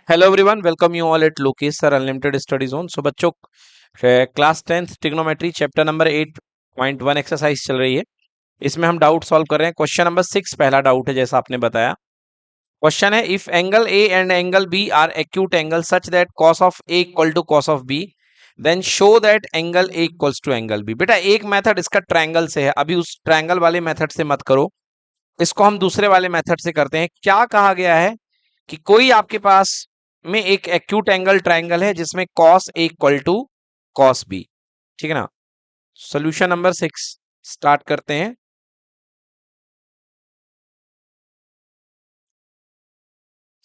Hello everyone, welcome you all at Lokesh sir unlimited study zone. So बच्चों, class 10th trigonometry chapter number 8.1 exercise चल रही है। इसमें हम डाउट सॉल्व कर रहे हैं। क्वेश्चन नंबर 6 पहला डाउट है, जैसा आपने बताया। क्वेश्चन है, if angle A and angle B are acute angle such that cos of A equal to cos of B, then show that angle A equals to angle B. बेटा, एक method इसका triangle से है, अभी उस triangle वाले method से मत करो, इसको हम दूसरे वाले मेथड से करते हैं। क्या कहा गया है कि कोई आपके पास में एक एक्यूट एंगल ट्रायंगल है जिसमें cos A equal to cos B. ठीक है ना। सॉल्यूशन नंबर 6 स्टार्ट करते हैं।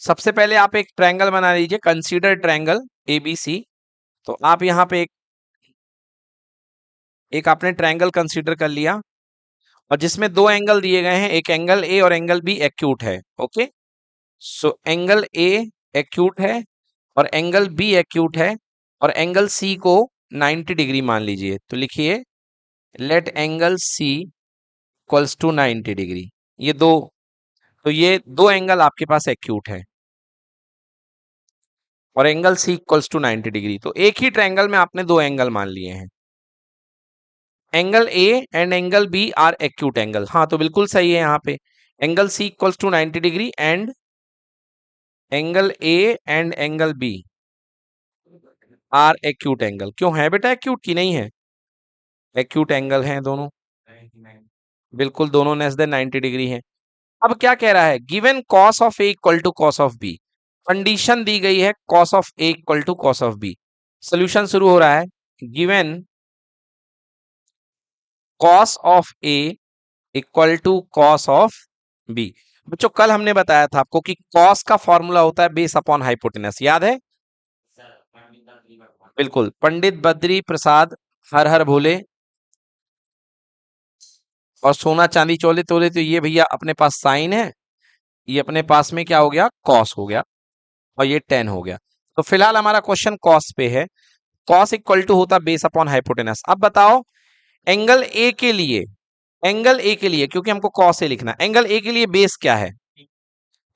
सबसे पहले आप एक ट्रायंगल बना लीजिए, कंसीडर ट्रायंगल एबीसी। तो आप यहां पे एक आपने ट्रायंगल कंसीडर कर लिया, और जिसमें दो एंगल दिए गए हैं, एक एंगल ए और एंगल बी एक्यूट है। Okay, so angle A acute है और एंगल बी एक्यूट है, और एंगल सी को 90 डिग्री मान लीजिए। तो लिखिए, let angle C equals to 90 degree. ये दो, तो ये दो एंगल आपके पास एक्यूट है और angle C equals to 90 degree. तो एक ही ट्रायंगल में आपने दो एंगल मान लिए हैं। Angle A and angle B are acute angle. हाँ, तो बिल्कुल सही है। यहाँ पे angle C equals to 90 degree and angle A and angle B are acute angle. क्यों है बेटा एक्यूट, की नहीं है? एक्यूट एंगल हैं दोनों, बिल्कुल दोनों लेस देन 90 डिग्री हैं। अब क्या कह रहा है, given cos of A equal to cos of B. Condition दी गई है cos of A equal to cos of B. Solution शुरू हो रहा है, given cos of A equal to cos of B. बच्चों, कल हमने बताया था आपको कि कॉस का फॉर्मूला होता है बेस अपॉन हाइपोटेनस, याद है? बिल्कुल, पंडित बद्री प्रसाद हर हर भोले और सोना चांदी चोले तोले। तो ये भैया अपने पास साइन है, ये अपने पास में क्या हो गया, कॉस हो गया, और ये टेन हो गया। तो फिलहाल हमारा क्वेश्चन कॉस पे है। कॉस इक्वल टू होता बेस अपॉन हाइपोटेनस। अब बताओ, एंगल ए के लिए, एंगल ए के लिए, क्योंकि हमको कॉस ए लिखना, एंगल ए के लिए बेस क्या है?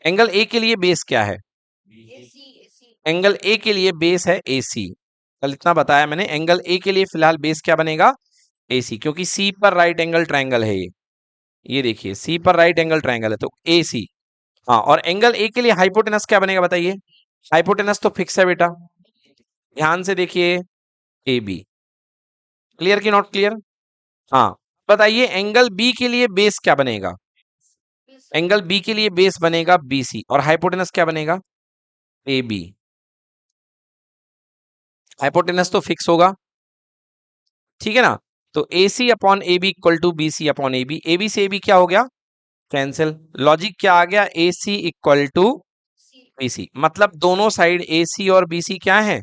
एंगल ए के लिए बेस क्या है? एंगल ए के लिए बेस है AC। कल इतना बताया मैंने, एंगल ए के लिए फिलहाल बेस क्या बनेगा, AC, क्योंकि सी पर राइट एंगल ट्रायंगल है ये देखिए, सी पर राइट एंगल ट्रायंगल है, तो AC। हाँ, और एंगल ए के लिए हाइपोटेनस क्या बनेगा बताइए? हाइपोटेनस तो फिक्स है बेटा, ध्यान से देखिए, AB। क्लियर की नॉट क्लियर? हाँ, बताइए एंगल बी के लिए बेस क्या बनेगा? एंगल बी के लिए बेस बनेगा BC, और हाइपोटेनस क्या बनेगा? AB। हाइपोटेनस तो फिक्स होगा, ठीक है ना। तो AC upon AB equal to BC upon AB। AB से AB क्या हो गया, कैंसिल। लॉजिक क्या आ गया, AC इक्वल टू BC, मतलब दोनों साइड AC और BC क्या है,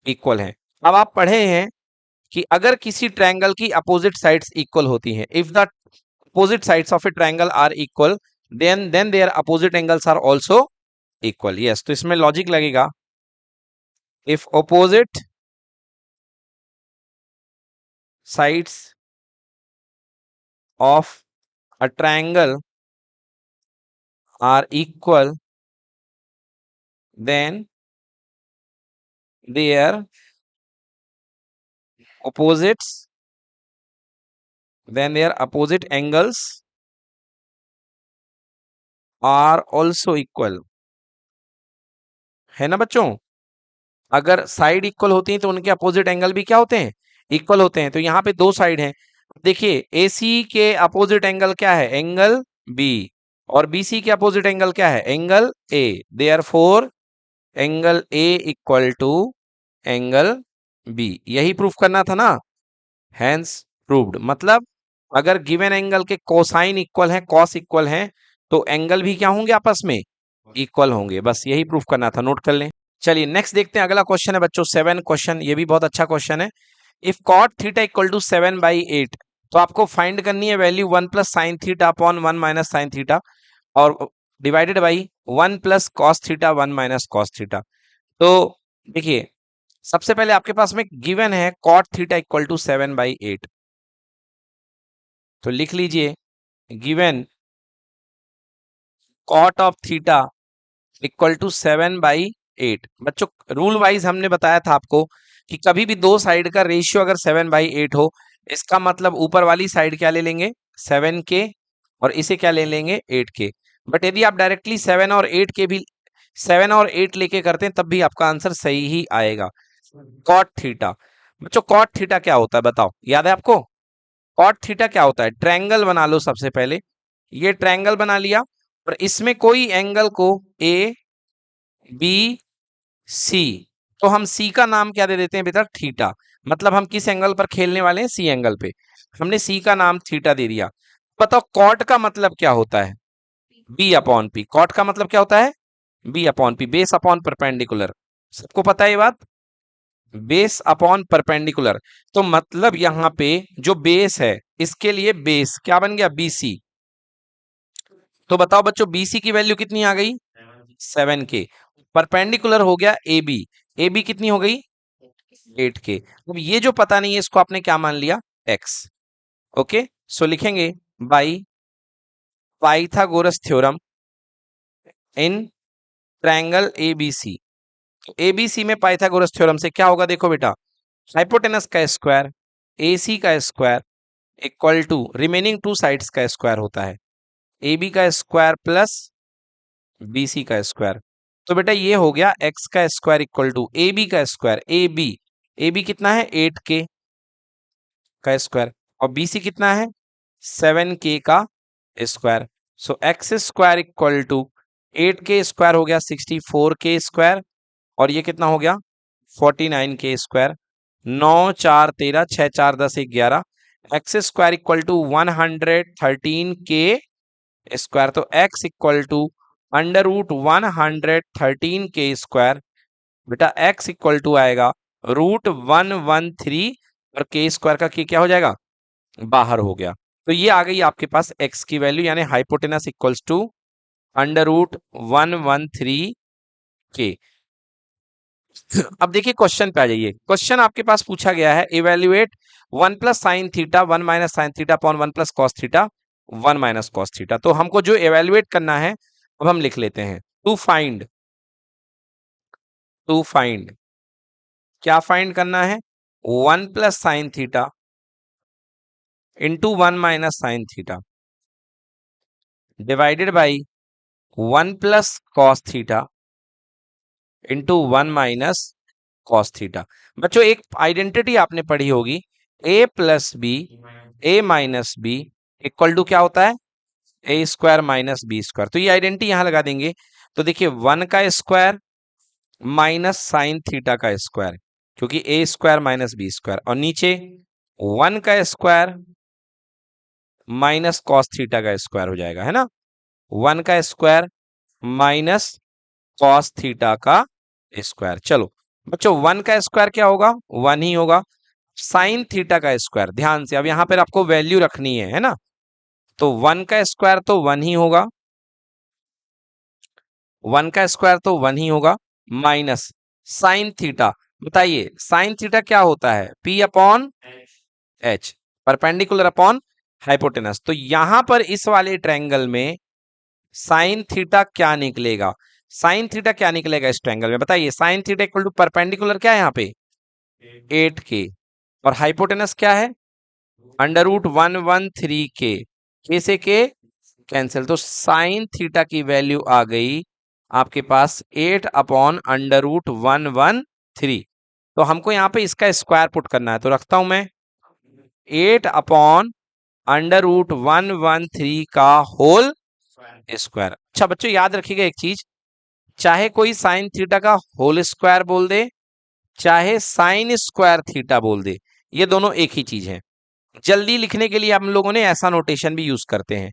इक्वल है। अब आप पढ़े हैं कि अगर किसी ट्रायंगल की अपोजिट साइड्स इक्वल होती हैं, if the opposite sides of a triangle are equal, then their opposite angles are also equal. Yes, तो इसमें लॉजिक लगेगा, if opposite sides of a triangle are equal, then their opposites, then their opposite angles are also equal। है ना बच्चों? अगर side equal होती है तो उनके अपोजिट एंगल भी क्या होते हैं, इक्वल होते हैं। तो यहाँ पे दो साइड हैं, देखिए AC के अपोजिट एंगल क्या है, एंगल B, और BC के अपोजिट एंगल क्या है, angle A। Therefore angle A equal to angle B। यही प्रूफ करना था ना, हैंस प्रूव्ड। मतलब अगर गिवन एंगल के कोसाइन इक्वल है, कॉस इक्वल है, तो एंगल भी क्या होंगे, आपस में इक्वल होंगे। बस यही प्रूफ करना था, नोट कर लें। चलिए नेक्स्ट देखते हैं, अगला क्वेश्चन है बच्चों 7 क्वेश्चन, ये भी बहुत अच्छा क्वेश्चन है। If cot theta equal to 7/8, तो आपको फाइंड करनी है value 1 plus sine theta upon 1 minus sine theta, और divided by 1 plus cos theta 1 minus cos theta. तो देखिए, सबसे पहले आपके पास में गिवन है कॉट थीटा इक्वल टू 7/8। तो लिख लीजिए, given cot of theta equal to 7/8। 8। बच्चों रूल वाइज हमने बताया था आपको कि कभी भी दो साइड का रेशियो अगर 7/8 हो, इसका मतलब ऊपर वाली साइड क्या ले लेंगे 7 के और इसे क्या ले लेंगे 8 के। बट यदि आप डायरेक्टली 7 और 8 के भी 7 और 8 लेके करते हैं तब भी आपका आंसर सही ही आएगा। कॉट थीटा, बच्चों कॉट थीटा क्या होता है बताओ, याद है आपको? कॉट थीटा क्या होता है? ट्रायंगल बना लो सबसे पहले, ये ट्रायंगल बना लिया और इसमें कोई एंगल को ए बी सी, तो हम सी का नाम क्या दे देते हैं बेटा थीटा। मतलब हम किस एंगल पर खेलने वाले हैं? सी एंगल पे। हमने सी का नाम थीटा दे दिया। बताओ कॉट का मतलब क्या होता है? B upon P. कॉट का मतलब क्या होता है? B upon P, base upon perpendicular. सबको पता है ये बात? Base upon perpendicular. तो मतलब यहां पे जो बेस है इसके लिए बेस क्या बन गया बीसी। तो बताओ बच्चों बीसी की वैल्यू कितनी आ गई 7 के। परपेंडिकुलर हो गया ए बी, ए बी कितनी हो गई 8 के। अब ये जो पता नहीं है इसको आपने क्या मान लिया x। ओके सो लिखेंगे by Pythagoras theorem in triangle ABC. तो एबीसी में पाइथागोरस थ्योरम से क्या होगा देखो बेटा, हाइपोटेनस का स्क्वायर एसी का square equal to remaining two sides का स्क्वायर होता है, ए बी का स्क्वायर प्लस बी सी का स्क्वायर। तो बेटा ये हो गया एक्स का square equal to A B का स्क्वायर, ए बी कितना है 8 के का स्क्वायर और बी सी कितना है 7 के का square. So x square equal to 8 के स्क्वायर हो गया 64 के स्क्वायर और ये कितना हो गया 49 के square. 9 4 13 6 4 10 11, x square equal to 113 के स्क्वायर। तो x equal to under root 113 के स्क्वायर। बेटा x इक्वल टू आएगा रूट 113 और के स्क्वायर का के क्या हो जाएगा बाहर हो गया। तो ये आ गई आपके पास x की वैल्यू, यानी hypotenuse equals to under root 113 के। अब देखिए क्वेश्चन पे आ जाइए। क्वेश्चन आपके पास पूछा गया है evaluate 1 plus sine theta 1 minus sine theta upon 1 plus cos theta 1 minus cos theta. तो हमको जो इवेल्युएट करना है अब हम लिख लेते हैं टू फाइंड क्या फाइंड करना है 1 plus sine theta into 1 minus sine theta divided by 1 plus cos theta into 1 minus cos theta. बच्चों एक आइडेंटिटी आपने पढ़ी होगी a plus B A minus B equal to क्या होता है A square minus B square. तो ये आइडेंटिटी यहां लगा देंगे। तो देखिए 1 का स्क्वायर माइनस साइन थीटा का स्क्वायर, क्योंकि ए स्क्वायर माइनस बी स्क्वायर, और नीचे 1 का स्क्वायर माइनस कॉस थीटा का स्क्वायर हो जाएगा, है ना। 1 का स्क्वायर माइनस कॉस थीटा का स्क्वायर। चलो बच्चों 1 का स्क्वायर क्या होगा 1 ही होगा। साइन थीटा का स्क्वायर, ध्यान से अब यहां पर आपको वैल्यू रखनी है ना। तो 1 का स्क्वायर तो 1 ही होगा, 1 का स्क्वायर तो 1 ही होगा माइनस साइन थीटा। बताइए साइन थीटा क्या होता है P upon H, perpendicular upon hypotenuse. तो यहां पर इस वाले ट्रायंगल में साइन थीटा क्या निकलेगा, साइन थीटा क्या निकलेगा इस ट्रायंगल में बताइए। Sine theta equal to perpendicular क्या है यहाँ पे 8 के और हाइपोटेनस क्या है अंडर रूट 113 के से के कैंसिल। तो साइन थीटा की वैल्यू आ गई आपके पास 8 अपॉन अंडर रूट 113। तो हमको यहाँ पे इसका स्क्वायर पुट करना है, तो रखता हूं मैं 8 अपॉन अंडर रूट 113 का होल स्क्वायर। अच्छा बच्चों याद रखिएगा एक चीज, चाहे कोई साइन थीटा का होल स्क्वायर बोल दे चाहे साइन स्क्वायर थीटा बोल दे, ये दोनों एक ही चीज है। जल्दी लिखने के लिए हम लोगों ने ऐसा नोटेशन भी यूज करते हैं।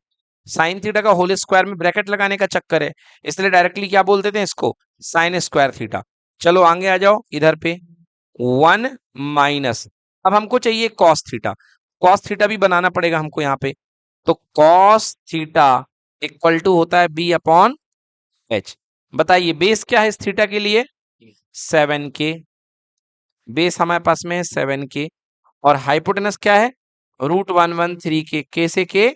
साइन थीटा का होल स्क्वायर में ब्रैकेट लगाने का चक्कर है, इसलिए डायरेक्टली क्या बोल देते हैं इसको साइन स्क्वायर थीटा। चलो आगे आ जाओ इधर पे 1 माइनस, अब हमको चाहिए कॉस थीटा, कॉस थीटा भी बनाना पड़ेगा हमको यहाँ पे। तो कॉस थीटा इक्वल टू होता है बी अपॉन एच। बताइए बेस क्या है इस थीटा के लिए 7 के, बेस हमारे पास में है 7 के और हाइपोटेनस क्या है रूट 113 के से के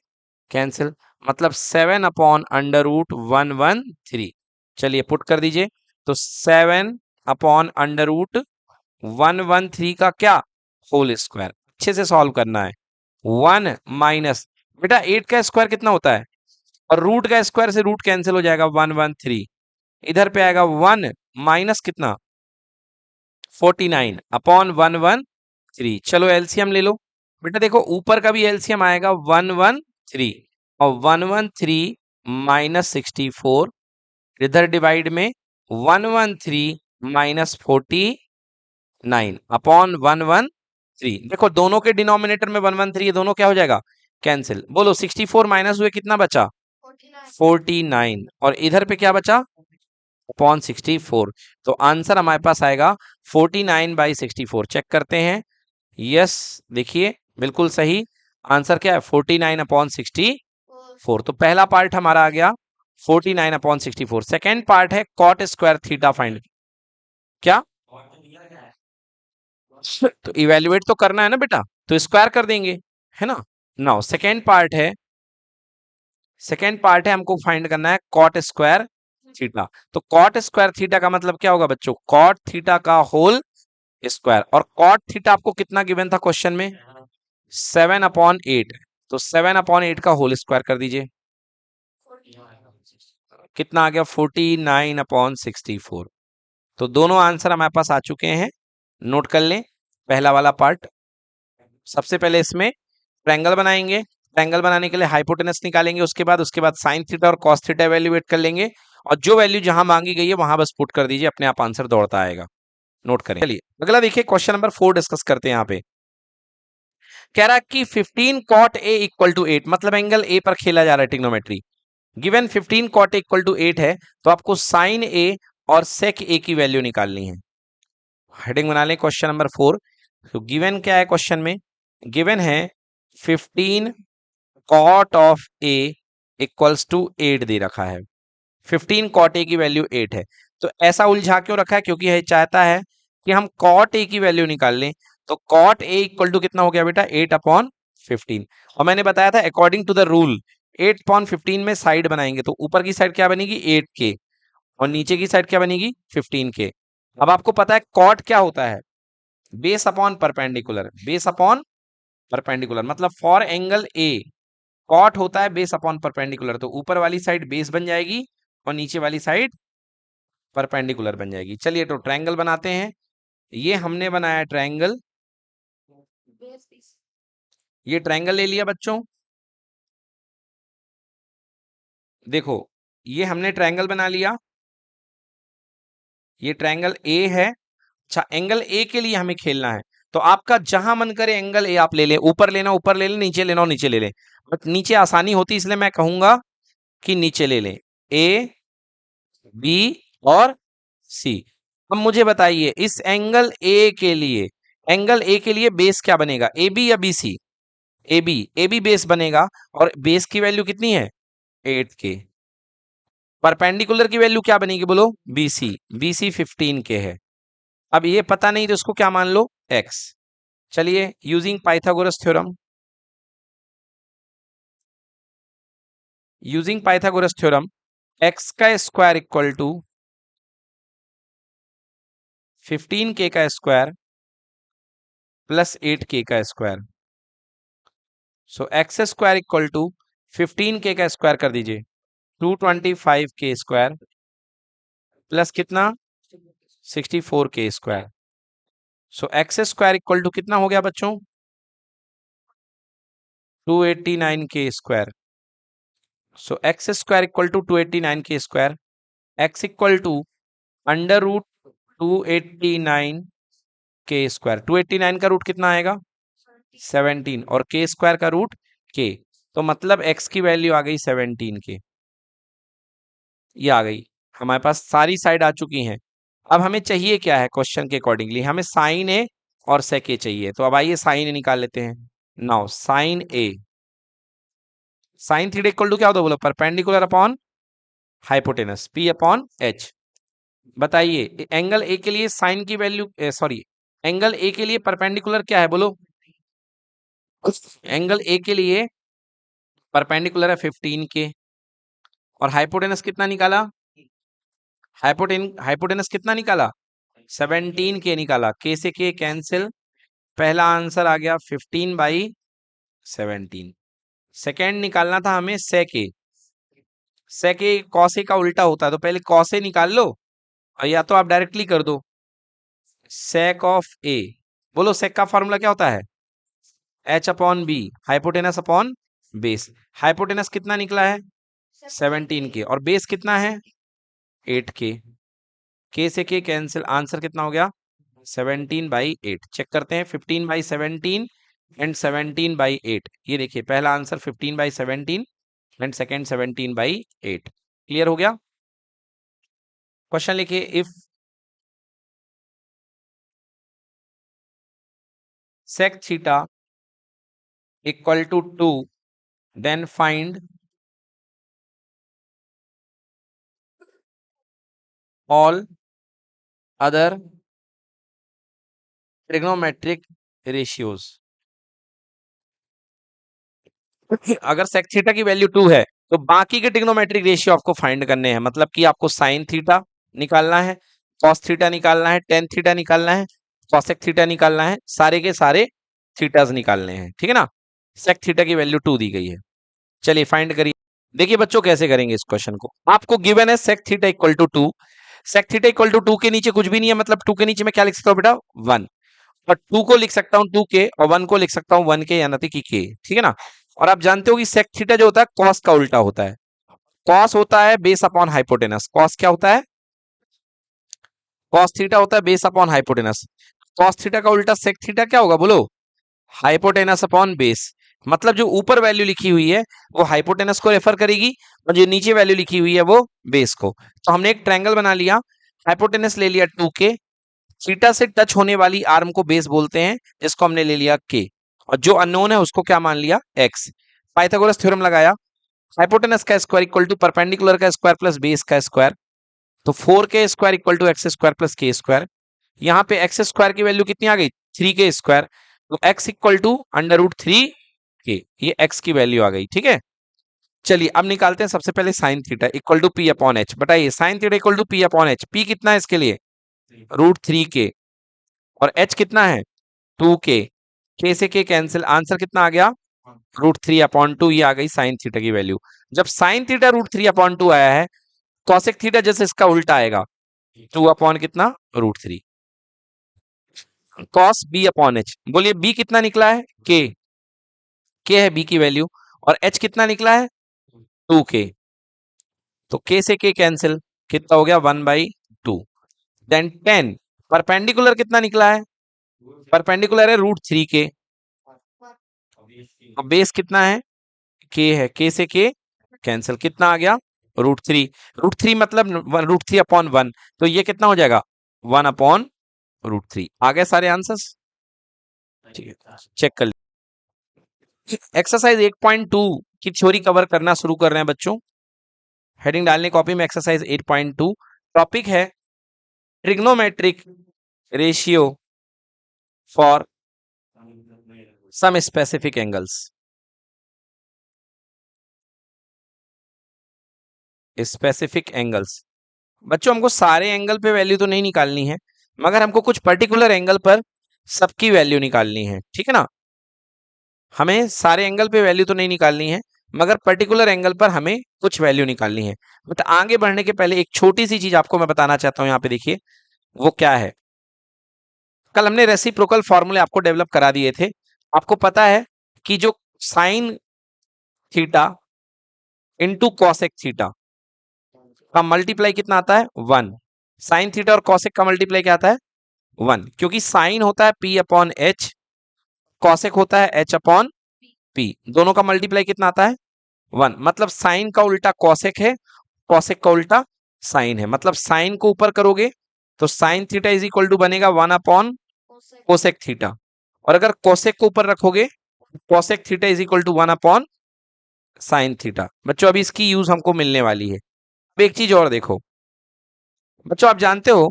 कैंसिल, मतलब 7 अपॉन अंडर रूट 113। चलिए पुट कर दीजिए। तो 7/√113 का क्या होल स्क्वायर। अच्छे से सॉल्व करना है। 1 माइनस, बेटा 8 का स्क्वायर कितना होता है, और रूट का स्क्वायर से रूट कैंसिल हो जाएगा, 113। इधर पे आएगा 1 माइनस कितना, 49/113। चलो एलसीएम ले लो। बेटा देखो ऊपर का भी एलसीएम आएगा 113, और 113 माइनस 64, इधर डिवाइड में 113 माइनस 49/113। देखो दोनों के डिनोमिनेटर में 113 है, दोनों क्या हो जाएगा, कैंसिल। बोलो 64 माइनस हुए कितना बचा, 49, और इधर पे क्या बचा, अपॉन 64। तो आंसर हमारे पास आएगा 49/64। चेक करते हैं। यस, देखिए बिल्कुल सही आंसर क्या है, 49/64। तो पहला पार्ट हमारा आ गया 49/64। सेकेंड पार्ट है कॉट स्क्वायर थीटा फाइंड। क्या, तो इवेल्युएट तो करना है ना बेटा, तो स्क्वायर कर देंगे, है ना। नाउ सेकेंड पार्ट है हमको फाइंड करना है कॉट स्क्वायर थीटा। तो कॉट स्क्वायर थीटा का मतलब क्या होगा बच्चों, कॉट थीटा का होल स्क्वायर। और कॉट थीटा आपको कितना गिवन था क्वेश्चन में, 7/8। तो 7/8 का होल स्क्वायर कर दीजिए, कितना आ गया, 49/64। तो दोनों आंसर हमारे पास आ चुके हैं। नोट कर लें पहला वाला पार्ट। सबसे पहले इसमें ट्रायंगल बनाएंगे, ट्रायंगल बनाने के लिए हाइपोटेनस निकालेंगे, उसके बाद साइन थीटा और कॉस थीटा एवेल्युएट कर लेंगे, और जो वैल्यू जहां मांगी गई है वहां बस पुट कर दीजिए, अपने आप आंसर दौड़ता आएगा। नोट करें। चलिए अगला देखिए, क्वेश्चन नंबर 4 डिस्कस करते हैं। यहाँ पे कह रहा है कि 15 cot a इक्वल टू 8, मतलब एंगल ए पर खेला जा रहा है trigonometry. Given 15 cot a equal to 8 है, तो आपको साइन ए और सेक ए की वैल्यू निकालनी है। हेडिंग बना लें क्वेश्चन नंबर 4। तो गिवन क्या है क्वेश्चन में, गिवन है 15 cot of a equals to 8 दे रखा है। 15 cot a की वैल्यू 8 है। तो ऐसा उलझा क्यों रखा है, क्योंकि यह चाहता है कि हम cot a की वैल्यू निकाल लें। तो cot a इक्वल टू कितना हो गया बेटा, 8/15। और मैंने बताया था अकॉर्डिंग टू द रूल 8/15 में साइड बनाएंगे, तो ऊपर की साइड क्या बनेगी, 8 के, और नीचे की साइड क्या बनेगी, 15 के। अब आपको पता है कॉट क्या होता है, base upon perpendicular. Base upon perpendicular मतलब फॉर एंगल ए कॉट होता है बेस अपॉन परपेंडिकुलर। तो ऊपर वाली साइड बेस बन जाएगी और नीचे वाली साइड परपेंडिकुलर बन जाएगी। चलिए तो ट्रायंगल बनाते हैं। ये हमने बनाया ट्रायंगल, ये ट्रायंगल ले लिया बच्चों। देखो ये हमने ट्रायंगल बना लिया, ये ट्रायंगल ए है। अच्छा एंगल ए के लिए हमें खेलना है, तो आपका जहां मन करे एंगल ए आप ले लें, ऊपर लेना ऊपर ले लें, नीचे लेना नीचे ले लें। बट नीचे आसानी होती इसलिए मैं कहूंगा कि नीचे ले लें, ए बी और सी। अब मुझे बताइए इस एंगल ए के लिए बेस क्या बनेगा, ए बी या B C, A B base बनेगा, और बेस की वैल्यू कितनी है, 8 के। परपेंडिकुलर की वैल्यू क्या बनेगी बोलो, बीसी, बीसी 15 के है। अब ये पता नहीं तो उसको क्या मान लो, एक्स। चलिए यूजिंग पाइथागोरस थ्योरम, एक्स का स्क्वायर इक्वल टू 15 के का स्क्वायर प्लस 8 के का square. So x square equal to 15 के का स्क्वायर कर दीजिए, 225 के स्क्वायर प्लस कितना, 64 के square. So x square equal to कितना हो गया बच्चों, 289 के square. So x square equal to 289 के स्क्वायर, एक्स इक्वल टू √289 के स्क्वायर। 289 का रूट कितना आएगा, 17, और के स्क्वायर का रूट के। तो मतलब एक्स की वैल्यू आ गई 17 के। ये आ गई हमारे पास, सारी साइड आ चुकी हैं। अब हमें चाहिए क्या है, क्वेश्चन के अकॉर्डिंगली हमें साइन ए और सेक ए चाहिए। तो अब आइए साइन ए निकाल लेते हैं। Now sine theta equal to क्या होता है बोलो, perpendicular upon hypotenuse, P upon H. बताइए एंगल ए के लिए साइन की वैल्यू, सॉरी एंगल ए के लिए परपेंडिकुलर क्या है बोलो, एंगल ए के लिए परपेंडिकुलर है 15 के, और हाइपोटेनस कितना निकाला, हाइपोटेनस कितना निकाला? 17 के निकाला। के से के कैंसिल, पहला आंसर आ गया 15/17। सेकेंड निकालना था हमें सेके। सेके कॉसे का उल्टा होता है, तो पहले कॉसे निकाल लो, और या तो आप डायरेक्टली कर दो सेक ऑफ ए। बोलो सेक का फॉर्मूला क्या होता है? H upon B, hypotenuse upon base. Hypotenuse कितना निकला है? 17 के, और बेस कितना है? 8 के से के कैंसिल, आंसर कितना हो गया? 17/8। चेक करते हैं, 15/17 एंड 17/8। ये देखिए पहला आंसर 15/17 एंड सेकेंड 17/8। क्लियर हो गया? क्वेश्चन लिखिए, if sec theta equal to 2, then find all other trigonometric ratios। अगर sec थीटा की वैल्यू 2 है तो बाकी के ट्रिग्नोमेट्रिक रेशियो आपको फाइंड करने हैं। मतलब कि आपको साइन थीटा निकालना है, कॉस थीटा निकालना है, टेन थीटा निकालना है, कॉसेक थीटा निकालना है, सारे के सारे थीटास निकालने हैं। ठीक है ना? सेक थीटा की वैल्यू 2 दी गई है। चलिए फाइंड करिए। देखिए बच्चों कैसे करेंगे इस क्वेश्चन को। आपको गिवन है sec theta equal to 2। Sec theta equal to 2 के नीचे कुछ भी नहीं है, मतलब 2 के नीचे मैं क्या लिख सकता हूँ बेटा? 1। और 2 को लिख सकता हूँ 2 के, और 1 को लिख सकता हूँ 1 के, यानी कि के। ठीक है ना? और आप जानते हो कि सेक थीटा जो होता है कॉस का उल्टा होता है। कॉस होता है बेस अपॉन हाइपोटेनस। कॉस क्या होता है? कॉस थीटा होता है base upon hypotenuse. Cos theta का उल्टा सेक थीटा क्या होगा बोलो? Hypotenuse upon base. मतलब जो ऊपर वैल्यू लिखी हुई है वो हाइपोटेनस को रेफर करेगी, और जो नीचे वैल्यू लिखी हुई है वो बेस को। तो हमने एक ट्रायंगल बना लिया, हाइपोटेनस ले लिया 2 के, थीटा से टच होने वाली आर्म को बेस बोलते हैं, जिसको हमने ले लिया के, और जो अननोन है उसको क्या मान लिया? एक्स। पाइथागोरस थ्योरम लगाया, हाइपोटेनस का स्क्वायर इक्वल टू परपेंडिकुलर का स्क्वायर प्लस बेस का स्क्वायर, तो 4 के square equal to x square plus के स्क्वायर। यहाँ पे एक्स स्क्वायर की वैल्यू कितनी आ गई? 3 के स्क्वायर, तो x equal to under root 3 के, ये एक्स की वैल्यू आ गई। ठीक है, चलिए अब निकालते हैं सबसे पहले sine theta equal to P upon H. बताइए sine theta equal to P upon H. P कितना है इसके लिए? √3 के, और एच कितना है? 2 के। के से के कैंसिल, आंसर कितना आ गया? √3/2। ये आ गई साइन थीटा की वैल्यू। जब साइन थीटा √3/2 आया है, कॉसेक थीटा जैसे इसका उल्टा आएगा, 2 अपॉन कितना? √3। Cos B upon H. बोलिए बी कितना निकला है? के है बी की वैल्यू, और एच कितना निकला है? 2 के। तो के से के कैंसिल, कितना हो गया? 1/2। देन 10, परपेंडिकुलर कितना निकला है? परपेंडिकुलर है √3 के, और बेस कितना है? के है, के से के कैंसिल, कितना आ गया? √3। √3 मतलब √3/1, तो ये कितना हो जाएगा? 1/√3। आ गए सारे आंसर्स? ठीक है, चेक कर लीजिए। एक्सरसाइज 8.2 की थ्योरी कवर करना शुरू कर रहे हैं बच्चों। हेडिंग डालने कॉपी में, एक्सरसाइज 8.2। टॉपिक है trigonometric ratio for some specific angles. Specific angles बच्चों, हमको सारे एंगल पे वैल्यू तो नहीं निकालनी है, मगर हमको कुछ पर्टिकुलर एंगल पर सबकी वैल्यू निकालनी है। ठीक है ना? हमें सारे एंगल पे वैल्यू तो नहीं निकालनी है, मगर पर्टिकुलर एंगल पर हमें कुछ वैल्यू निकालनी है। बट आगे बढ़ने के पहले एक छोटी सी चीज आपको मैं बताना चाहता हूं, यहाँ पे देखिए वो क्या है। कल हमने रेसिप्रोकल फॉर्मूले आपको डेवलप करा दिए थे। आपको पता है कि जो sign theta into cosec theta का मल्टीप्लाई कितना आता है? 1। साइन थीटा और कॉसेक का मल्टीप्लाई क्या आता है? 1, क्योंकि साइन होता है P अपॉन एच, कॉसेक होता है H अपॉन P। दोनों का मल्टीप्लाई कितना आता है? 1। मतलब साइन का उल्टा कॉसेक है, कॉसेक का उल्टा साइन है। मतलब साइन को ऊपर करोगे तो sine theta is equal to बनेगा 1 अपॉन कोसेक थीटा, और अगर कोसेक को ऊपर रखोगे cosec theta is equal to 1 upon sine theta. बच्चों अभी इसकी यूज हमको मिलने वाली है। अब एक चीज और देखो बच्चों, आप जानते हो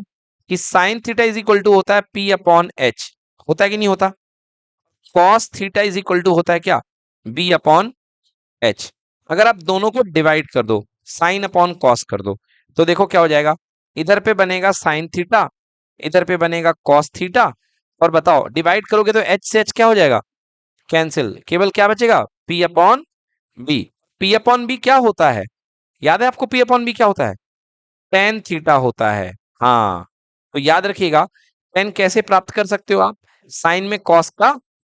कि sine theta is equal to होता है P अपॉन एच, होता है कि नहीं होता? Cos theta is equal to होता है क्या? B upon H. अगर आप दोनों को डिवाइड कर दो, साइन अपॉन कॉस कर दो, तो देखो क्या हो जाएगा? इधर पे बनेगा साइन थीटा, इधर पे बनेगा कॉस थीटा, और बताओ डिवाइड करोगे तो एच से एच क्या हो जाएगा, कैंसिल, केवल क्या बचेगा, P upon B. P upon B क्या होता है, याद है आपको पी अपॉन बी क्या होता है, टेन थीटा होता है। हाँ, तो याद रखिएगा, टेन कैसे प्राप्त कर सकते हो आप, साइन में कॉस का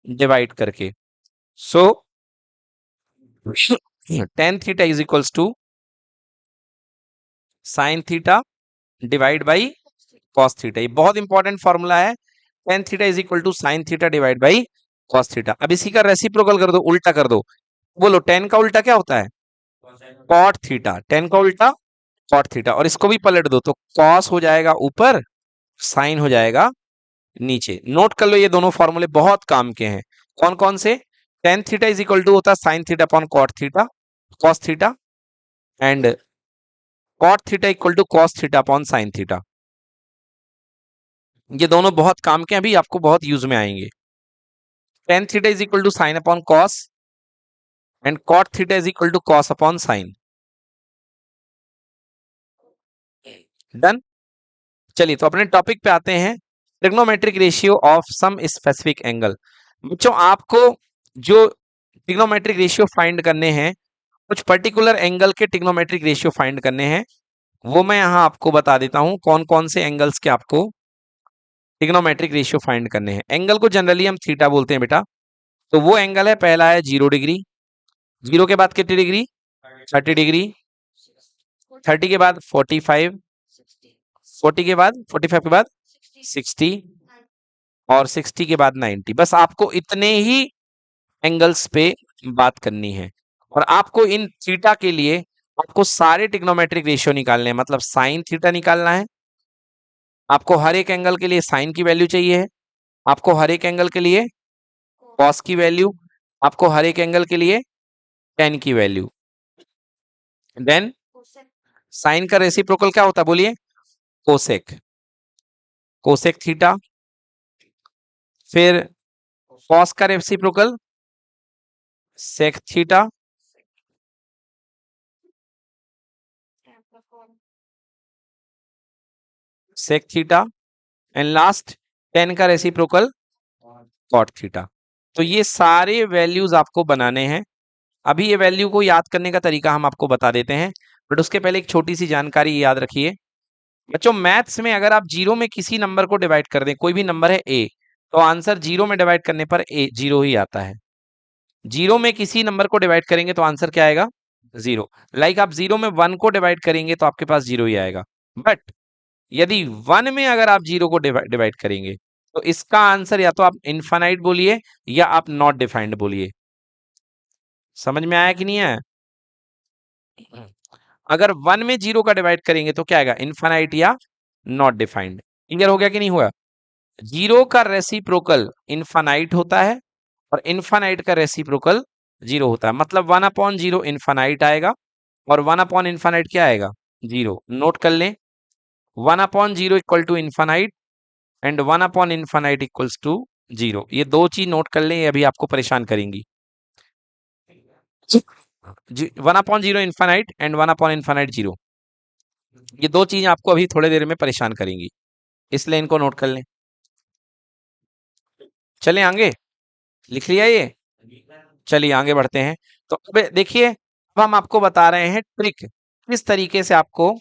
डिवाइड करके। So tan theta is equals to sine theta divide by cos theta. ये बहुत इंपॉर्टेंट फॉर्मूला है, tan theta is equal to sine theta divide by cos theta. अब इसी का रेसिप्रोकल कर दो, उल्टा कर दो, बोलो टेन का उल्टा क्या होता है, कॉट थीटा, टेन का उल्टा कॉट थीटा, और इसको भी पलट दो तो कॉस हो जाएगा ऊपर, साइन हो जाएगा नीचे। नोट कर लो, ये दोनों फॉर्मूले बहुत काम के हैं। कौन कौन से, tan theta is equal to होता है sine theta upon cot theta, cos theta, and cot theta equal to cos theta upon sine theta. ये दोनों बहुत काम के हैं, अभी आपको बहुत यूज में आएंगे। Tan theta is equal to sine upon cos and cot theta is equal to cos upon sine. Done. चलिए तो अपने टॉपिक पे आते हैं, trigonometric ratio of some specific angle. बच्चों आपको जो ट्रिग्नोमेट्रिक रेशियो फाइंड करने हैं, कुछ पर्टिकुलर एंगल के ट्रिग्नोमेट्रिक रेशियो फाइंड करने हैं, वो मैं यहां आपको बता देता हूं कौन कौन से एंगल्स के आपको ट्रिग्नोमेट्रिक रेशियो फाइंड करने हैं। एंगल को जनरली हम थीटा बोलते हैं बेटा। तो वो एंगल है, पहला है 0 डिग्री, 0 के बाद कितनी डिग्री, 30 डिग्री, 30 के बाद 45, 40 के बाद 45 के बाद 60, और 60 के बाद 90। बस आपको इतने ही एंगल्स पे बात करनी है, और आपको इन थीटा के लिए आपको सारे ट्रिग्नोमेट्रिक रेशियो निकालने हैं, मतलब साइन थीटा निकालना है आपको, हर एक एंगल के लिए साइन की वैल्यू चाहिए है आपको, हर एक एंगल के लिए कॉस की वैल्यू, आपको हर एक एंगल के लिए टेन की वैल्यू। देन साइन का रेसिप्रोकल क्या होता है बोलिए, कोसेक, कोसेक थीटा। फिर कॉस का reciprocal sec theta, sec theta, and last tan का रेसिप्रोकल कॉट थीटा। तो ये सारे वैल्यूज आपको बनाने हैं। अभी ये वैल्यू को याद करने का तरीका हम आपको बता देते हैं, बट उसके पहले एक छोटी सी जानकारी याद रखिए बच्चों। मैथ्स में अगर आप जीरो में किसी नंबर को डिवाइड कर दें, कोई भी नंबर है ए, तो आंसर जीरो में डिवाइड करने पर ए जीरो ही आता है। जीरो में किसी नंबर को डिवाइड करेंगे तो आंसर क्या आएगा, जीरो। लाइक आप जीरो में वन को डिवाइड करेंगे तो आपके पास जीरो ही आएगा। बट यदि वन में अगर आप जीरो को डिवाइड करेंगे तो इसका आंसर या तो आप इनफाइनाइट बोलिए या आप नॉट डिफाइंड बोलिए। समझ में आया कि नहीं आया? अगर वन में जीरो का डिवाइड करेंगे तो क्या आएगा, इनफाइनाइट या नॉट डिफाइंड। क्लियर हो गया कि नहीं हुआ? जीरो का रेसिप्रोकल इनफाइनाइट होता है और इनफाइनाइट का रेसिप्रोकल जीरो होता है, मतलब वन अपॉन जीरो इनफाइनाइट आएगा और वन अपॉन इनफाइनाइट क्या आएगा, जीरो। नोट कर लें, one upon zero equal to infinite and one upon infinite equals to zero. ये दो चीज नोट कर लें, ये अभी आपको परेशान करेंगी। One upon zero infinite and one upon infinite zero, ये दो चीज आपको अभी थोड़ी देर में परेशान करेंगी, इसलिए इनको नोट कर लें। चलें आगे, लिख लिया ये? चलिए आगे बढ़ते हैं। तो अब देखिए, अब हम आपको बता रहे हैं ट्रिक, किस तरीके से आपको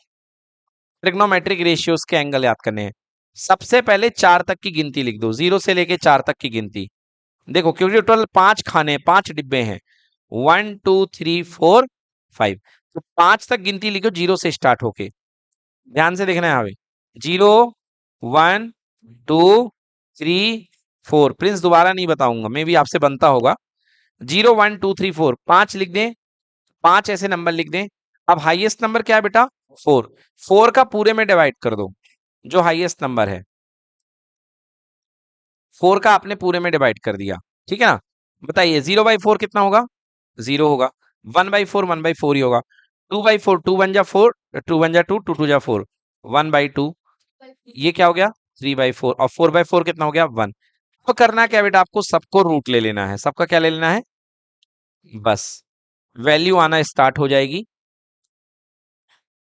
ट्रिग्नोमेट्रिक रेशियोज के एंगल याद करने हैं। सबसे पहले चार तक की गिनती लिख दो, जीरो से लेके चार तक की गिनती। देखो क्योंकि टोटल पांच खाने, पांच डिब्बे हैं, 1 2 3 4 5, तो पांच तक गिनती लिखो जीरो से स्टार्ट होके। ध्यान से देखना है हमें, 0 1 2 3 4। प्रिंस दोबारा नहीं बताऊंगा, मैं भी आपसे बनता होगा। 0 1 2 3 4 पांच लिख दें, पांच ऐसे नंबर लिख दें। अब हाईएस्ट नंबर क्या है बेटा, 4, 4 का पूरे में डिवाइड कर दो, जो हाईएस्ट नंबर है 4 का आपने पूरे में डिवाइड कर दिया, ठीक है ना। बताइए 0/4 कितना होगा, 0 होगा। 1/4 1/4 ही होगा। 2/4 2 1 जा 4, 2 1 जा 2, 2 2 जा 4, 1/2। ये क्या हो गया, 3/4, और 4/4 कितना हो गया, 1। तो करना क्या बेटा, आपको सबको रूट ले लेना है। सबका क्या ले लेना है, बस वैल्यू आना स्टार्ट हो जाएगी।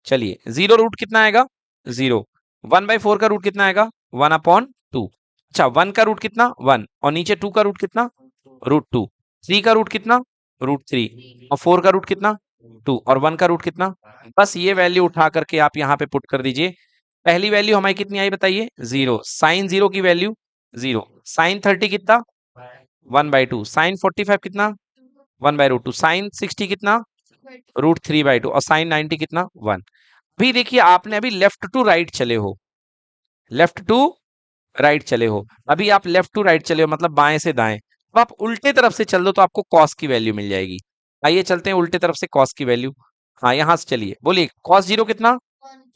चलिए 0 रूट कितना आएगा, 0। 1/4 का रूट कितना आएगा? 1/2। अच्छा, 1 का रूट कितना? 1। और नीचे 2 का रूट कितना? √2। 3 का रूट कितना? √3। और 4 का रूट कितना? 2। और 1 का रूट कितना? बस ये वैल्यू उठा करके आप यहाँ पे पुट कर दीजिए। पहली वैल्यू हमारी कितनी आई बताइए? 0। साइन 0 की वैल्यू 0। साइन 30 कितना? 1/2। साइन 45 कितना? 1/√2। साइन 60 कितना? √3/2। और साइन 90 कितना? 1। अभी देखिए, आपने अभी लेफ्ट टू राइट चले हो, लेफ्ट टू राइट चले हो, अभी आप लेफ्ट टू राइट चले हो मतलब बाएं से दाएं। अब आप उल्टे तरफ से चल दो तो आपको कॉस की वैल्यू मिल जाएगी। आइए चलते हैं उल्टे तरफ से कॉस की वैल्यू। हाँ, यहां से चलिए, बोलिए कॉस 0 कितना?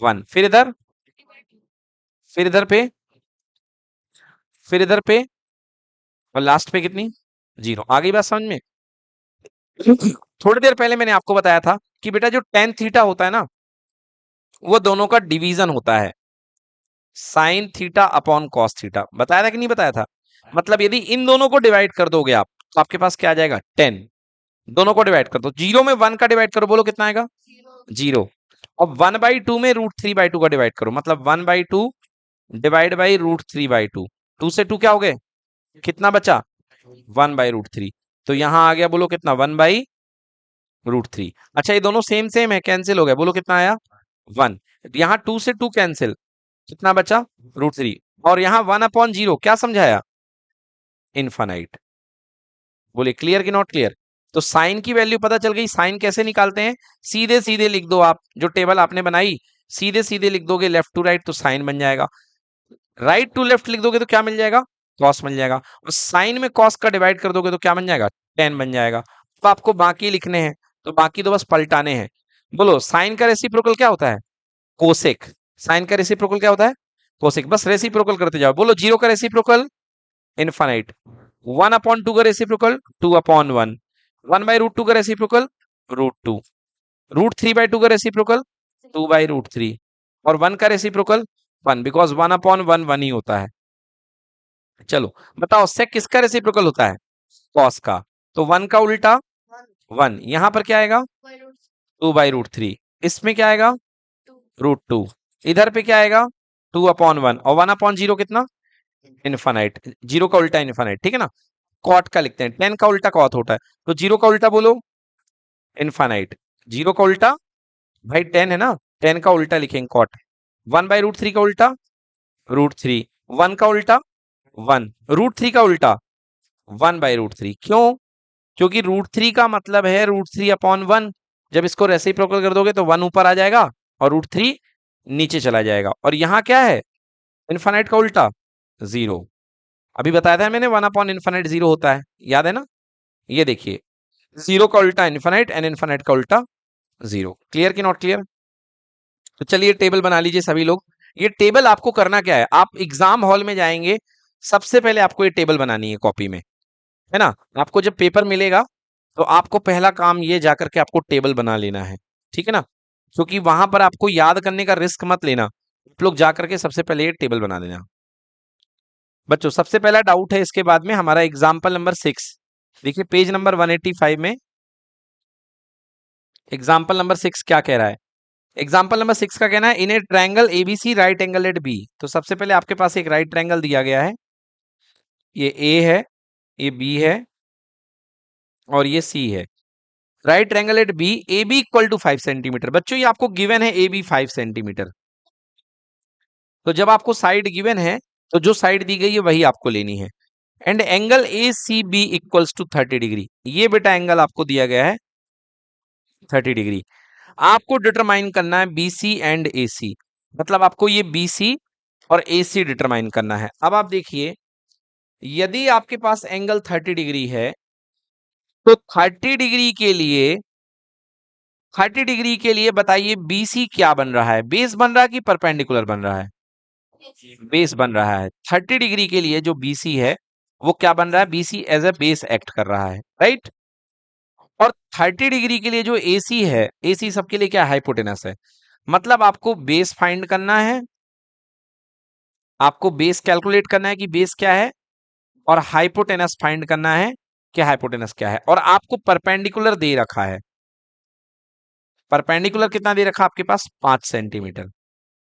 1। फिर इधर पे, फिर इधर पे, और लास्ट पे कितनी? 0। आ गई बात समझ में? थोड़ी देर पहले मैंने आपको बताया था कि बेटा जो टेन थीटा होता है ना, वो दोनों का डिवीजन होता है sine theta upon cos theta. बताया था कि नहीं बताया था? मतलब यदि इन दोनों को डिवाइड कर दोगे आप तो आपके पास क्या आ जाएगा? 10। दोनों को डिवाइड कर दो, 0 में 1 का डिवाइड करो, बोलो कितना आएगा? 0। अब 1/2 में √3/2 का डिवाइड करो, मतलब 1/2 डिवाइड बाई √3/2। 2 से 2 क्या हो गए? कितना बचा? 1/√3। तो यहां आ गया, बोलो कितना? 1/√3। अच्छा, ये दोनों सेम सेम है, कैंसिल हो गया, बोलो कितना आया? 1। यहाँ 2 से 2 कैंसिल, कितना बचा? √3। और यहाँ 1/0 क्या समझाया? इनफाइनाइट। बोले क्लियर कि नॉट क्लियर? तो साइन की वैल्यू पता चल गई। साइन कैसे निकालते हैं? सीधे सीधे लिख दो, आप जो टेबल आपने बनाई सीधे सीधे लिख दोगे लेफ्ट टू राइट तो साइन बन जाएगा। राइट टू लेफ्ट लिख दोगे तो क्या मिल जाएगा? कॉस मिल जाएगा। और साइन में कॉस का डिवाइड कर दोगे तो क्या बन जाएगा? टेन बन जाएगा। तो आपको बाकी लिखने हैं, तो बाकी तो बस पलटाने हैं। बोलो साइन का रेसिप्रोकल क्या होता है? कोसेक। साइन का रेसिप्रोकल क्या होता है? कोसेक। बस रेसिप्रोकल करते जाओ। बोलो 0 का रेसिप्रोकल इनफाइनाइट। 1/2 का रेसिप्रोकल 2/1। 1/√2 का रेसिप्रोकल √2। √3/2 का रेसिप्रोकल 2/√3। और 1 का रेसिप्रोकल 1, बिकॉज 1/1 1 ही होता है। चलो बताओ सेक किसका रेसिप्रोकल होता है? कॉस का। तो 1 का उल्टा 1। यहां पर क्या आएगा? 2/√3। इसमें क्या आएगा? √2। इधर पे क्या आएगा? 2/1। और 1/0 कितना? इनफाइनाइट। 0 का उल्टा इनफाइनाइट, ठीक है ना? कॉट का लिखते हैं, 10 का उल्टा कॉट होता है। तो 0 का उल्टा बोलो इनफाइनाइट। 0 का उल्टा भाई 10 है ना, 10 का उल्टा लिखेंगे कॉट। 1/√3 का उल्टा √3। 1 का उल्टा 1। √3 का उल्टा 1/√3। क्यों? क्योंकि √3 का मतलब है √3/1। जब इसको रेसिप्रोकल कर दोगे तो 1 ऊपर आ जाएगा और √3 नीचे चला जाएगा। और यहां क्या है? इनफाइनाइट का उल्टा 0। अभी बताया था मैंने 1/∞ 0 होता है, याद है ना? ये देखिए, 0 का उल्टा इनफाइनाइट एंड इनफाइनाइट का उल्टा 0। क्लियर कि नॉट क्लियर? तो चलिए टेबल बना लीजिए सभी लोग। ये टेबल आपको करना क्या है? आप एग्जाम हॉल में जाएंगे, सबसे पहले आपको ये टेबल बनानी है कॉपी में, है ना? आपको जब पेपर मिलेगा तो आपको पहला काम ये जाकर के आपको टेबल बना लेना है, ठीक है ना? क्योंकि वहां पर आपको याद करने का रिस्क मत लेना, आप लोग जाकर के सबसे पहले ये टेबल बना देना। बच्चों सबसे पहला डाउट है इसके बाद में हमारा एग्जाम्पल नंबर 6। देखिए पेज नंबर 185 में एग्जाम्पल नंबर 6 क्या कह रहा है? एग्जाम्पल नंबर 6 का कहना है in a triangle ABC right angle at B. तो सबसे पहले आपके पास एक राइट ट्रायंगल दिया गया है, ये ए है, ये बी है और ये सी है। Right triangle at B, A B equal to 5 centimetre. बच्चों ये आपको गिवन है ए बी 5 सेंटीमीटर। तो जब आपको साइड गिवन है तो जो साइड दी गई है वही आपको लेनी है। And angle A C B equals to 30 degree. ये बेटा एंगल आपको दिया गया है 30 डिग्री। आपको डिटरमाइन करना है बीसी एंड एसी, मतलब आपको ये बीसी और एसी डिटरमाइन करना है। अब आप देखिए, यदि आपके पास एंगल 30 डिग्री है तो 30 डिग्री के लिए बताइए बीसी क्या बन रहा है? बेस बन रहा है कि परपेंडिकुलर बन रहा है? बेस बन रहा है। 30 डिग्री के लिए जो बीसी है वो क्या बन रहा है? BC as a base act कर रहा है, राइट? और 30 डिग्री के लिए जो एसी है, एसी सबके लिए क्या? हाइपोटेनस है। मतलब आपको बेस फाइंड करना है, आपको बेस कैलकुलेट करना है कि बेस क्या है, और हाइपोटेनस फाइंड करना है कि हाइपोटेनस क्या है। और आपको परपेंडिकुलर दे रखा है, परपेंडिकुलर कितना दे रखा आपके पास? 5 सेंटीमीटर।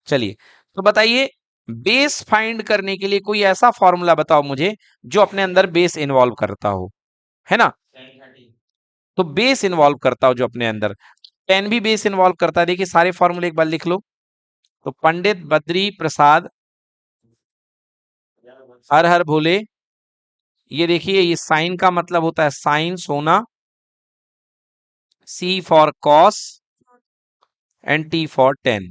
चलिए, तो बताइए बेस फाइंड करने के लिए कोई ऐसा फॉर्मूला बताओ मुझे जो अपने अंदर बेस इन्वॉल्व करता हो, है ना। तो बेस इन्वॉल्व करता हो जो अपने अंदर, 10 भी बेस इन्वॉल्व करता है। देखिए सारे फॉर्मूले एक बार लिख लो। तो पंडित बद्री प्रसाद हर हर भोले, ये देखिए ये साइन का मतलब होता है साइन सोना, C for cos and T for 10,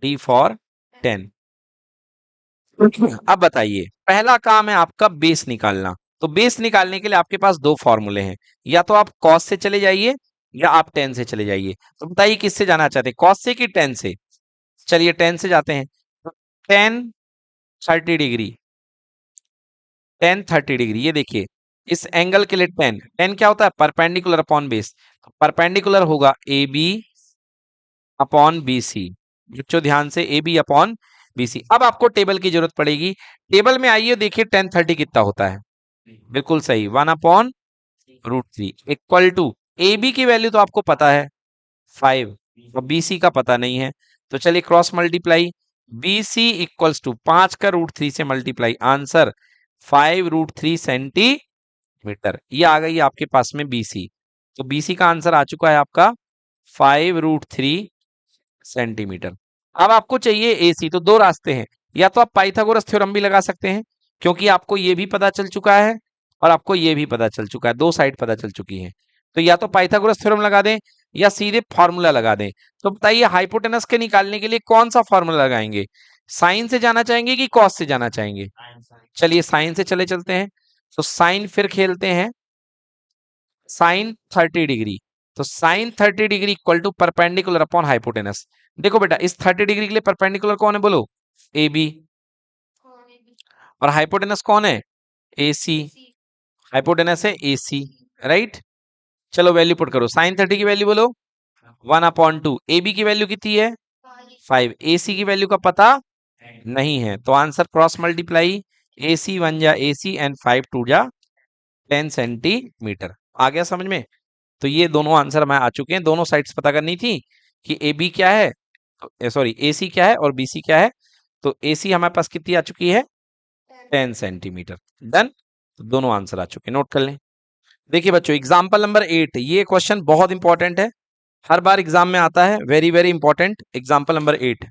T for 10। अब बताइए पहला काम है आपका बेस निकालना। तो बेस निकालने के लिए आपके पास दो फॉर्मूले हैं, या तो आप कॉस से चले जाइए या आप 10 से चले जाइए। तो बताइए किससे जाना चाहते हैं, कॉस से कि 10 से। चलिए 10 से जाते हैं। 10 30 डिग्री, 10 30 डिग्री, ये देखिए इस एंगल के लिए 10 10 क्या होता है, परपेंडिकुलर अपॉन बेस। परपेंडिकुलर होगा A B upon B C. बच्चों ध्यान से, A B upon B C. अब आपको टेबल की जरूरत पड़ेगी। टेबल में आइए, देखिए 10 30 कितना होता है, बिल्कुल सही 1/√3 इक्वल टू ए बी की वैल्यू तो आपको पता है 5 और बी सी का पता नहीं है। तो चलिए cross multiply, B C equals to 5 का √3 से मल्टीप्लाई, आंसर 5√3 सेंटीमीटर। ये आ गई आपके पास में बीसी। तो बीसी का आंसर आ चुका है आपका 5√3 सेंटीमीटर। अब आपको चाहिए एसी। तो दो रास्ते हैं, या तो आप पाइथागोरस थ्योरम भी लगा सकते हैं, क्योंकि आपको ये भी पता चल चुका है और आपको ये भी पता चल चुका है, दो साइड पता चल चुकी है। तो या तो पाइथागोरस थ्योरम लगा दें या सीधे फॉर्मूला लगा दें। तो बताइए हाइपोटेनस के निकालने के लिए कौन सा फॉर्मूला लगाएंगे, साइन से जाना चाहेंगे कि कॉस से जाना चाहेंगे। चलिए साइन से चले चलते हैं। तो साइन फिर खेलते हैं, साइन 30 डिग्री। तो sine 30 degree equal to perpendicular upon hypotenuse. देखो बेटा इस 30 डिग्री के लिए परपेंडिकुलर कौन है बोलो, ए बी, और हाइपोटेनस कौन है, ए सी। हाइपोटेनस है ए सी, राइट। चलो वैल्यू पुट करो, साइन 30 की वैल्यू बोलो 1/2, ए बी की वैल्यू कितनी है 5, ए सी की वैल्यू का पता नहीं है। तो आंसर क्रॉस मल्टीप्लाई, ए सी 1 जा ए सी एंड 5 2 जा 10 सेंटीमीटर। आ गया समझ में। तो ये दोनों आंसर हमें आ चुके हैं। दोनों साइड्स पता करनी थी कि ए बी क्या है, सॉरी ए सी क्या है और बी सी क्या है। तो ए सी हमारे पास कितनी आ चुकी है 10 सेंटीमीटर। डन, तो दोनों आंसर आ चुके हैं, नोट कर लें। देखिए बच्चों एग्जाम्पल नंबर 8, ये क्वेश्चन बहुत इंपॉर्टेंट है, हर बार एग्जाम में आता है, very very important. Example number 8,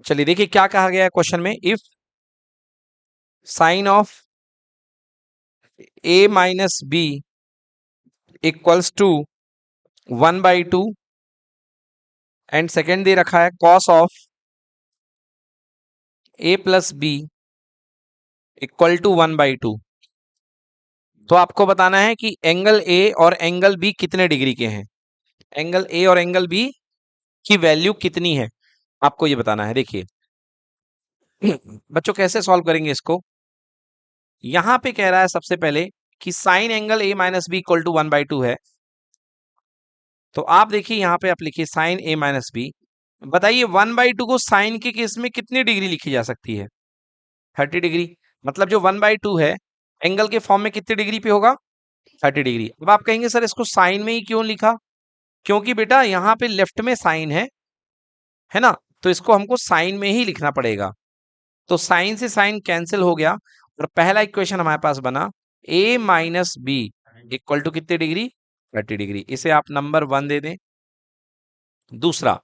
चलिए देखिए क्या कहा गया है क्वेश्चन में। If sine of a minus B equals to 1/2 and second दे रखा है cos of a plus B equal to 1/2। तो आपको बताना है कि एंगल ए और एंगल बी कितने डिग्री के हैं, एंगल ए और एंगल बी की वैल्यू कितनी है, आपको ये बताना है। देखिए बच्चों कैसे सॉल्व करेंगे इसको। यहां पे कह रहा है सबसे पहले कि sine angle A minus B equal to 1/2 है। तो आप देखिए यहां पे आप लिखिए साइन ए माइनस बी। बताइए 1/2 को साइन के केस में कितनी डिग्री लिखी जा सकती है, 30 डिग्री। मतलब जो 1/2 है एंगल के फॉर्म में कितनी डिग्री पे होगा, 30 डिग्री। अब आप कहेंगे सर इसको साइन में ही क्यों लिखा, क्योंकि बेटा यहाँ पे लेफ्ट में साइन है ना, तो इसको हमको साइन में ही लिखना पड़ेगा। तो साइन से साइन कैंसिल हो गया और पहला इक्वेशन हमारे पास बना a minus B equal to कितनी डिग्री 30 डिग्री। इसे आप नंबर 1 दे दें। दूसरा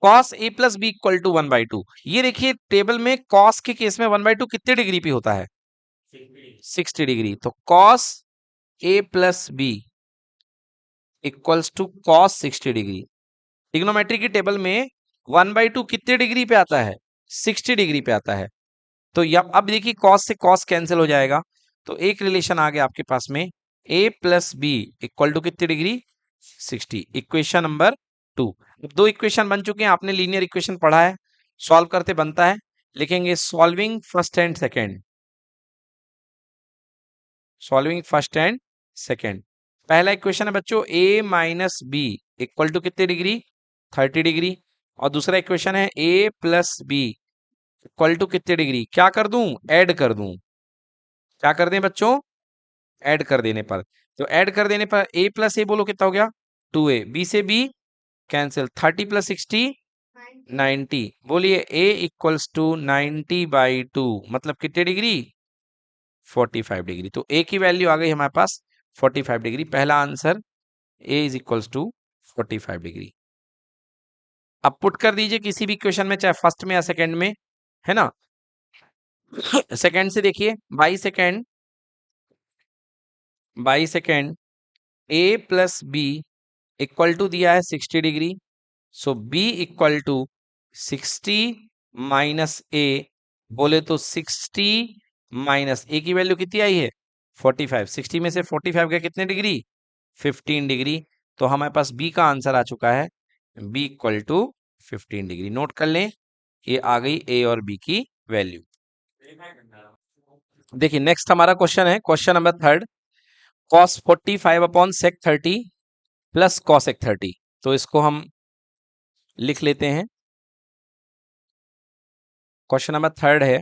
cos a plus B equal to 1/2। ये देखिए टेबल में cos के केस में 1/2 कितने डिग्री पे होता है 60 डिग्री। तो cos a plus B equals to cos 60 degree. Trigonometry की टेबल में 1/2 कितने डिग्री पे आता है 60 डिग्री पे आता है। तो अब देखिए cos से cos कैंसिल हो जाएगा, तो एक रिलेशन आ गया आपके पास में a plus B equal to कितनी डिग्री 60। Equation number 2। दो इक्वेशन बन चुके हैं, आपने लीनियर इक्वेशन पढ़ा है, सॉल्व करते बनता है। लिखेंगे solving first and second, solving first and second. पहला इक्वेशन है बच्चों a minus B equal to कितनी डिग्री 30 डिग्री, और दूसरा इक्वेशन है a plus B equal to कितने डिग्री, क्या कर दूं ऐड कर दूं, क्या कर दें बच्चों ऐड कर देने पर। तो ऐड कर देने पर a प्लस ए बोलो कितना हो गया 2a, b से b कैंसिल, 30 प्लस 60 90। बोलिए a इक्वल्स टू 90/2 मतलब कितने डिग्री 45 डिग्री। तो a की वैल्यू आ गई हमारे पास 45 डिग्री। पहला answer a is equals to 45 degree. अब पुट कर दीजिए किसी भी क्वेश्चन में, चाहे फर्स्ट में या सेकंड में, है ना। सेकंड से देखिए, by second a plus B equal to दिया है 60 degree. So b equal to 60 minus a, बोले तो 60 माइनस a की वैल्यू कितनी आई है 45। 60 में से 45 का कितने डिग्री 15 डिग्री। तो हमारे पास b का आंसर आ चुका है b equal to 15 degree. Note कर लें, ये आ गई a और b की वैल्यू। देखिए नेक्स्ट हमारा क्वेश्चन है, question number third, cos 45 upon sec 30 plus cosec 30। तो इसको हम लिख लेते हैं। क्वेश्चन नंबर थर्ड है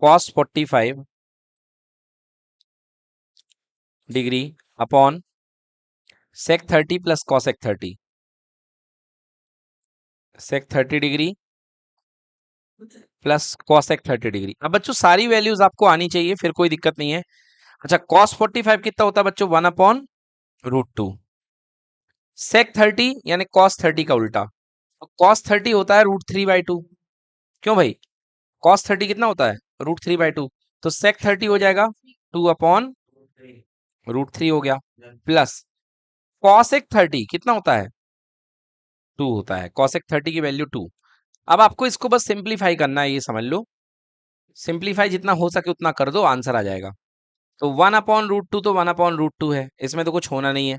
cos 45 degree upon sec 30 plus cosec 30, sec 30 degree plus cosec 30 degree. अब बच्चों सारी वैल्यूज आपको आनी चाहिए, फिर कोई दिक्कत नहीं है। अच्छा, cos 45 कितना होता है बच्चों 1/√2। sec 30 यानी cos 30 का उल्टा, cos 30 होता है √3/2। क्यों भाई, cos 30 कितना होता है √3/2। तो sec 30 हो जाएगा 2/√3 हो गया, प्लस cosec 30 कितना होता है 2 होता है। cosec 30 की वैल्यू 2। अब आपको इसको बस सिंप्लीफाई करना है, ये समझ लो। सिंप्लीफाई जितना हो सके उतना कर दो, आंसर आ जाएगा। तो 1/√2 तो 1/√2 है, इसमें तो कुछ होना नहीं है।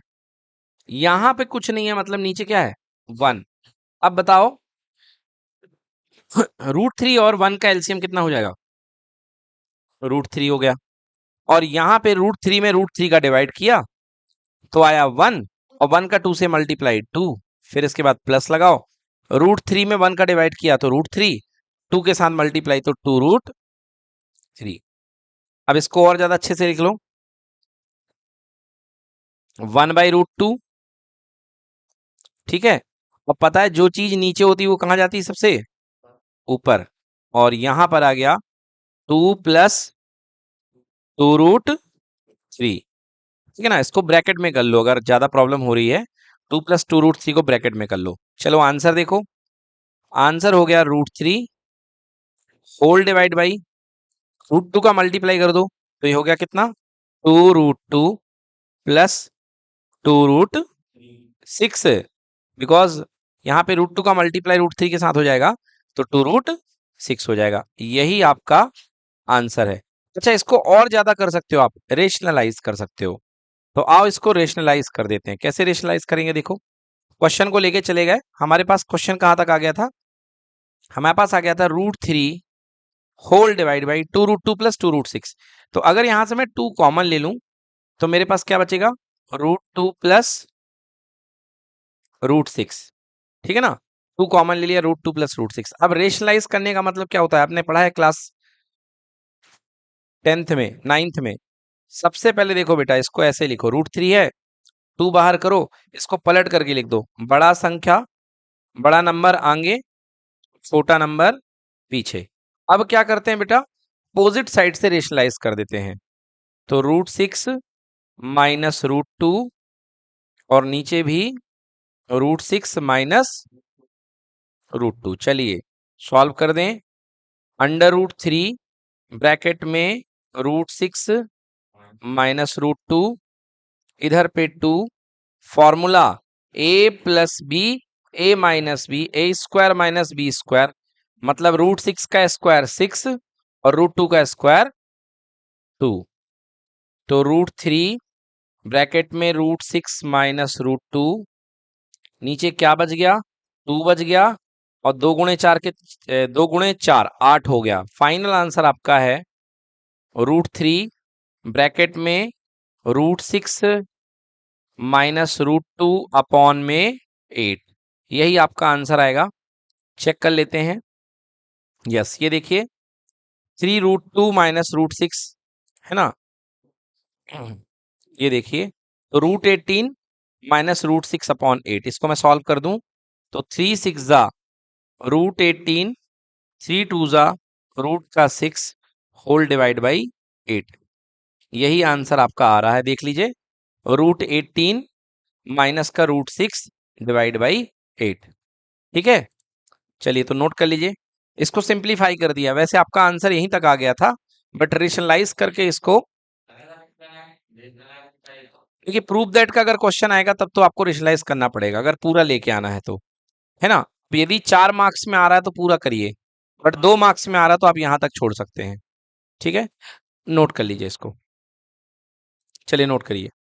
यहां पे कुछ नहीं है, मतलब नीचे क्या है 1। अब बताओ √3 और 1 का एलसीएम कितना हो जाएगा √3 हो गया। और यहां पे √3 में √3 का डिवाइड किया तो आया 1, और 1 का 2 से मल्टीप्लाई 2, फिर इसके बाद प्लस लगाओ। √3 में 1 का डिवाइड किया तो √3, 2 के साथ मल्टीप्लाई तो 2√3। अब इसको और ज्यादा अच्छे से लिख लो, 1/√2, ठीक है। अब पता है जो चीज नीचे होती है वो कहां जाती है सबसे ऊपर, और यहां पर आ गया 2 प्लस 2√3, ठीक है ना। इसको ब्रैकेट में कर लो अगर ज्यादा प्रॉब्लम हो रही है, 2 प्लस 2√3 को ब्रैकेट में कर लो। चलो आंसर देखो, आंसर हो गया √3 होल डिवाइड बाई √2 का मल्टीप्लाई कर दो, तो ये हो गया कितना 2√2 प्लस 2√6, बिकॉज यहाँ पे √2 का मल्टीप्लाई √3 के साथ हो जाएगा तो 2√6 हो जाएगा। यही आपका आंसर है। अच्छा, इसको और ज्यादा कर सकते हो आप, रेशनलाइज कर सकते हो। तो आओ इसको रेशनलाइज कर देते हैं। कैसे रेशनलाइज करेंगे, देखो क्वेश्चन को लेके चले गए, हमारे पास क्वेश्चन कहां तक आ गया था, हमारे पास आ गया था √3 होल डिवाइड बाई 2√2 प्लस 2√6। तो अगर यहां से मैं 2 कॉमन ले लूं तो मेरे पास क्या बचेगा √2 प्लस √6, ठीक है ना। 2 कॉमन ले लिया, √2 प्लस √6। अब रेशनलाइज करने का मतलब क्या होता है, आपने पढ़ा है क्लास 10th में 9th में। सबसे पहले देखो बेटा, इसको ऐसे लिखो, √3 है, 2 बाहर करो, इसको पलट करके लिख दो, बड़ा संख्या बड़ा नंबर आगे, छोटा नंबर पीछे। अब क्या करते हैं बेटा, अपोजिट साइड से रेशनलाइज कर देते हैं। तो √6 माइनस √2, और नीचे भी √6 माइनस √2। चलिए सॉल्व कर दें। √3 ब्रैकेट में √6 माइनस √2, इधर पे 2, formula a plus B, a minus B, A square minus B square, मतलब √6 का स्क्वायर 6 और √2 का स्क्वायर 2। तो √3 ब्रैकेट में √6 माइनस √2, नीचे क्या बच गया 2 बच गया, और 2 गुणे 4 के 2 गुणे 4 8 हो गया। फाइनल आंसर आपका है √3 ब्रैकेट में √6 माइनस √2 अपॉन में 8। यही आपका आंसर आएगा। चेक कर लेते हैं। यस, ये देखिए 3√2 माइनस √6 है ना, ये देखिए, तो √18 माइनस √6/8, इसको मैं सॉल्व कर दूं तो 3 6 जा √18, 3 2 जा √6 होल डिवाइड बाई 8। यही आंसर आपका आ रहा है, देख लीजिए, √18 माइनस का √6 डिवाइड बाई 8। ठीक है, चलिए तो नोट कर लीजिए, इसको सिंप्लीफाई कर दिया। वैसे आपका आंसर यहीं तक आ गया था, बट रेशनलाइज करके इसको, देखिए प्रूव दैट का अगर क्वेश्चन आएगा तब तो आपको रेशनलाइज करना पड़ेगा, अगर पूरा लेके आना है तो, है ना। अब यदि 4 मार्क्स में आ रहा है तो पूरा करिए, बट 2 मार्क्स में आ रहा है तो आप यहां तक छोड़ सकते हैं। ठीक है, नोट कर लीजिए इसको, चलिए नोट करिए।